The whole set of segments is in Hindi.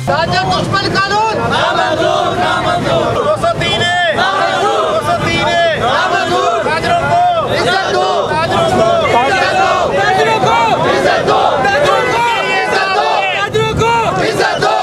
ताजर दुश्मन कानून नामंजूर नामंजूर 203 नामंजूर ताजरों को इज्जत दो ताजरों को इज्जत दो ताजरों को इज्जत दो ताजरों को इज्जत दो ताजरों को इज्जत दो।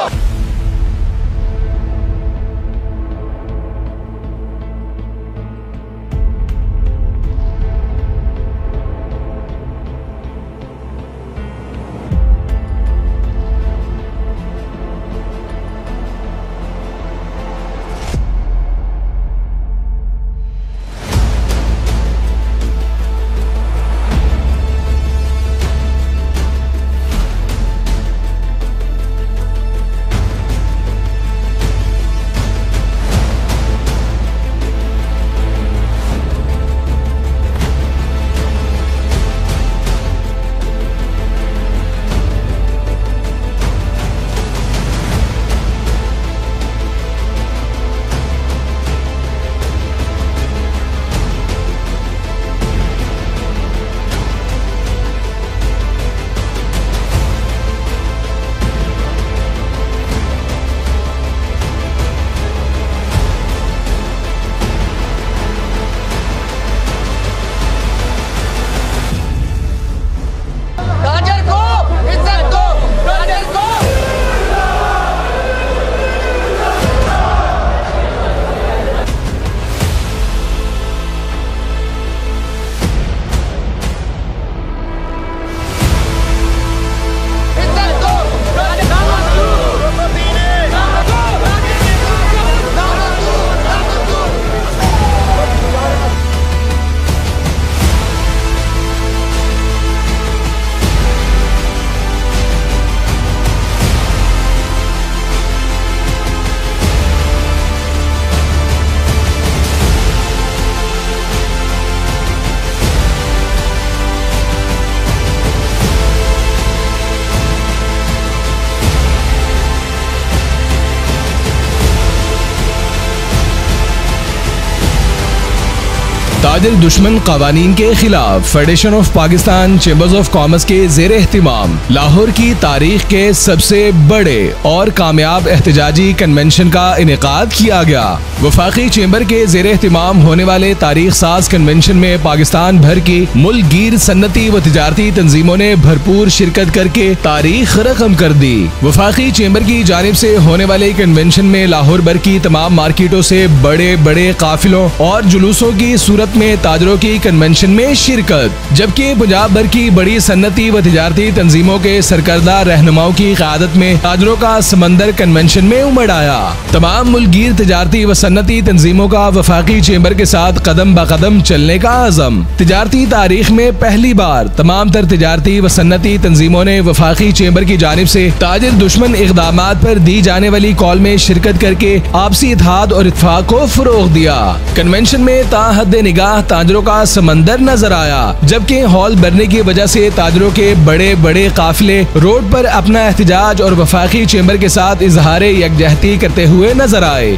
ताजर दुश्मन कवानीन के खिलाफ federation of Pakistan chambers of commerce के जेर एहतिमाम लाहौर की तारीख के सबसे बड़े और कामयाब एहतजाजी कन्वेंशन का इनेकाद किया गया। वफाकी चेंबर के जेर एहतिमाम होने वाले तारीख साज कन्वेंशन में पाकिस्तान भर की मुल्क गिर सन्नती व तिजारती तंजीमों ने भरपूर शिरकत करके तारीख रकम कर दी। वफाकी चेंबर की जानिब से होने वाले कन्वेंशन में लाहौर भर की तमाम मार्केटों से बड़े बड़े काफिलों और जुलूसों की सूरत में ताजरों की कन्वेंशन में शिरकत, जबकि पंजाब भर की बड़ी सन्नती व तिजारती तंजीमों के सरकर्दा रहनुमाओं की क़यादत में ताजरों का समंदर कन्वेंशन में उमड़ आया। तमाम मुल्कगीर तिजारती व सन्नती तंजीमों का वफाकी चेंबर के साथ कदम ब कदम चलने का आज़म। तिजारती तारीख में पहली बार तमाम तर तिजारती व सन्नती तंजीमों ने वफाकी चेंबर की जानिब से ताजर दुश्मन इक़दामात पर दी जाने वाली कॉल में शिरकत करके आपसी इत्तेहाद और इत्तफाक को फ़रोग़ दिया। कन्वेंशन में ताहद निगाह ताजरों का समंदर नजर आया, जबकि हॉल भरने की वजह से ताजरों के बड़े बड़े काफिले रोड पर अपना एहतजाज और वफाकी चेंबर के साथ इजहार यकजहती करते हुए नजर आए।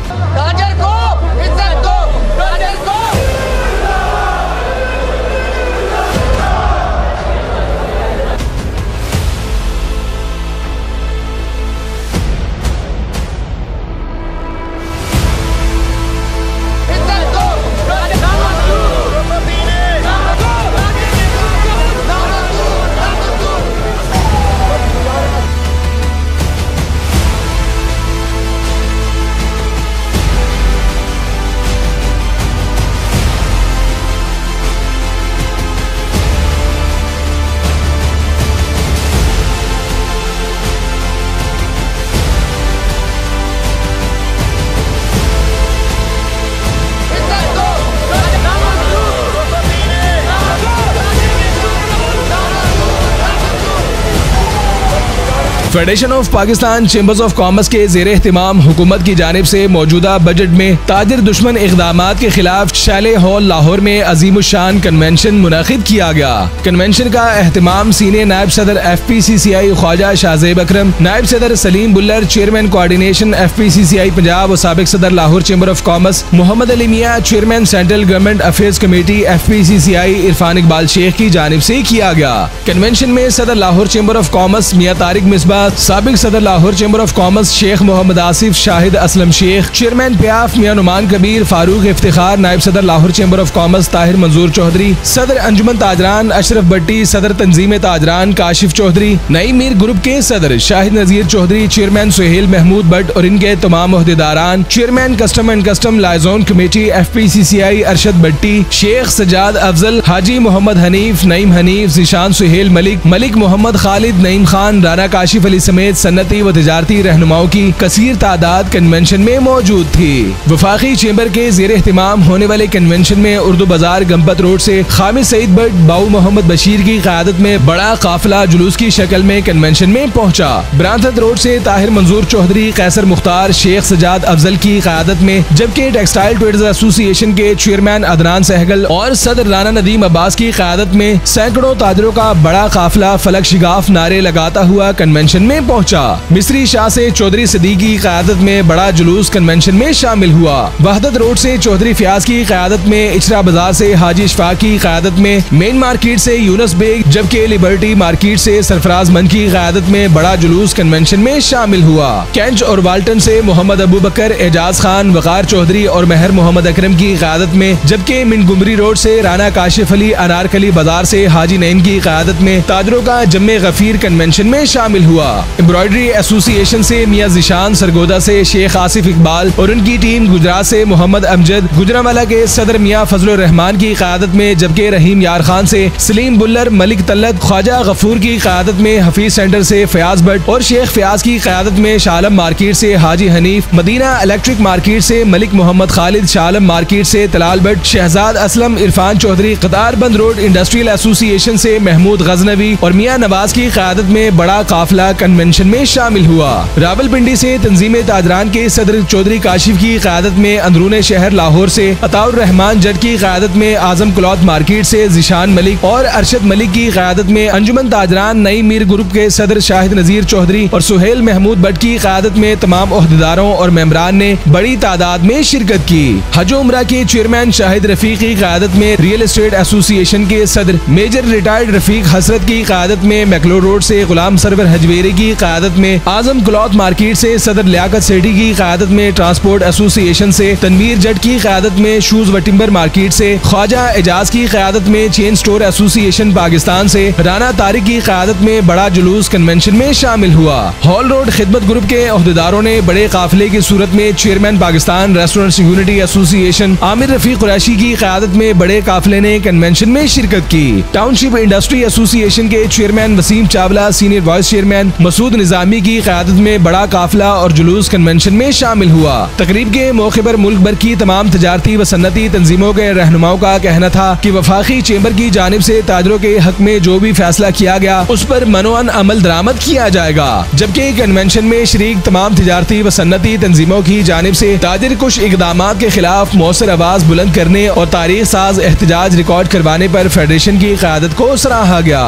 Federation of Pakistan chambers of commerce के जेर एहतिमाम हुकूमत की जानिब से मौजूदा बजट में ताजर दुश्मन इक़दामात के खिलाफ शैले हॉल लाहौर में अजीमुशान कन्वेंशन मुनाकिद किया गया। कन्वेंशन का एहतिमाम सीनियर नायब सदर FPCCI ख्वाजा शाहजेब अकरम, नायब सदर Saleem Bullar, chairman coordination FPCCI Punjab और साबिक सदर Lahore chamber of commerce Muhammad Ali Mian, chairman central government affairs committee FPCCI Irfan Iqbal Sheikh की जानिब से किया गया। कन्वेंशन में सदर Lahore chamber of commerce Mian Tariq Misbah, साबिक सदर Lahore chamber of commerce Sheikh Muhammad Asif Shahid Aslam Sheikh, chairman PIAF Mian Nauman Kabir Farooq Iftikhar, नायब सदर Lahore chamber of commerce Tahir मंजूर चौधरी, सदर अंजुमन ताजरान अशरफ भट्टी, सदर तंजीम ताजरान काशिफ चौधरी, नई मीर ग्रुप के सदर शाहिद नजीर चौधरी, चेयरमैन सुहेल महमूद भट्ट और इनके तमाम ओहदेदारान, chairman custom and custom liaison committee FPCCI Arshad Bhatti, Sheikh Sajjad Afzal, Haji Muhammad Hanif, Naeem Hanif, Zeeshan Sohail Malik, Malik Muhammad Khalid, Naeem Khan, Rana Kashif Ali समेत सन्नती व तिजारती रहनुमाओं की कसीर तादाद कन्वेंशन में मौजूद थी। वफाकी चेंबर के ज़ेर एहतिमाम होने वाले कन्वेंशन में उर्दू बाजार गंपत रोड से खामिद सईद भट्ट, बाऊ मोहम्मद बशीर की क़यादत में बड़ा काफिला जुलूस की शक्ल में कन्वेंशन में पहुंचा। ब्रांथत रोड से ताहिर मंजूर चौधरी, कैसर मुख्तार, शेख सजाद अफजल की क़यादत में, जबकि टेक्सटाइल ट्रेडर्स एसोसिएशन के चेयरमैन अदनान सहगल और सदर राना नदीम अब्बास की क़यादत में सैकड़ों ताजरों का बड़ा काफिला फलक शिगाफ नारे लगाता हुआ कन्वेंशन में पहुंचा। मिस्री शाह से चौधरी सदीक की क़यादत में बड़ा जुलूस कन्वेंशन में शामिल हुआ। वहदत रोड से चौधरी फयाज की क़यादत में, इचरा बाजार से हाजी इशफाक की क़यादत में, मेन मार्केट से यूनुस बेग, जबकि लिबर्टी मार्केट से सरफराज मन की क़यादत में बड़ा जुलूस कन्वेंशन में शामिल हुआ। कैंच और वाल्टन से मोहम्मद अबू बकर, एजाज खान, वकार चौधरी और महर मोहम्मद अकरम की क़यादत में, जबकि मिनगुमरी रोड से राना काशिफ अली, अनारकली बाजार से हाजी नईम की क़यादत में ताजरों का जम्मे गफीर कन्वेंशन में शामिल हुआ। एम्ब्रॉयडरी एसोसिएशन से मियां जिशान, सरगोदा से शेख आसिफ इकबाल और उनकी टीम, गुजरात से मोहम्मद अमजद, गुजरांवाला के सदर मियां फजलुर रहमान की क़यादत में, जबकि रहीम यार खान से सलीम बुल्लर, मलिक तल्लत, ख्वाजा गफूर की क़यादत में, हफीज सेंटर से फयाज भट्ट और शेख फयाज की क़यादत में, शालम मार्केट से हाजी हनीफ, मदीना इलेक्ट्रिक मार्केट से मलिक मोहम्मद खालिद, शालम मार्केट से तलाल भट्ट, शहजाद असलम, इरफान चौधरी, कतार बंद रोड इंडस्ट्रियल एसोसिएशन से महमूद गजनवी और मियां नवाज की क़यादत में बड़ा काफिला कन्वेंशन में शामिल हुआ। रावलपिंडी से तंजीम ताजरान के सदर चौधरी काशिफ की क़यादत में, अंदरूने शहर लाहौर से अताउर रहमान जट की क़यादत में, आजम क्लॉथ मार्केट से जिशान मलिक और अरशद मलिक की क़यादत में, अंजुमन ताजरान नई मीर ग्रुप के सदर शाहिद नजीर चौधरी और सुहेल महमूद भट्ट की क़यादत में तमाम ओहदेदारों और मेंबरान ने बड़ी तादाद में शिरकत की। हज उम्रा के चेयरमैन शाहिद रफीक की क़यादत में, रियल एस्टेट एसोसिएशन के सदर मेजर रिटायर्ड रफीक हसरत की क़यादत में, मैकलो रोड से गुलाम सरवर हजवेरी की क़यादत में, आजम क्लॉथ मार्केट से सदर लियाकत सेठी की क़यादत में, ट्रांसपोर्ट एसोसिएशन से तनवीर जट की क़यादत में, शूज व टिम्बर मार्केट से ख्वाजा एजाज की क़यादत में, चेन स्टोर एसोसिएशन पाकिस्तान से राना तारिक की क़यादत में बड़ा जुलूस कन्वेंशन में शामिल हुआ। हॉल रोड खिदमत ग्रुप के ओहदेदारों ने बड़े काफिले की सूरत में chairman Pakistan restaurant unity association Aamir Rafiq Qureshi की क़यादत में बड़े काफिले ने कन्वेंशन में शिरकत की। टाउनशिप इंडस्ट्री एसोसिएशन के chairman Wasim Chawla, senior vice chairman Masood Nizami की क़यादत में बड़ा काफिला और जुलूस कन्वेंशन में शामिल हुआ। तकरीब के मौके पर मुल्क भर की तमाम तजारती व सन्नती तंजीमों के रहनुमाओं का कहना था कि वफाकी चेंबर की जानिब से ताजरों के हक में जो भी फैसला किया गया उस पर मनोअन अमल दरामद किया जाएगा। जबकि कन्वेंशन में शरीक तमाम तजारती व सन्नती तंजीमों की जानिब से ताजिर कुछ इकदामात के खिलाफ मौसर आवाज बुलंद करने और तारीख साज एहतजाज रिकॉर्ड करवाने पर फेडरेशन की क़यादत को सराहा गया।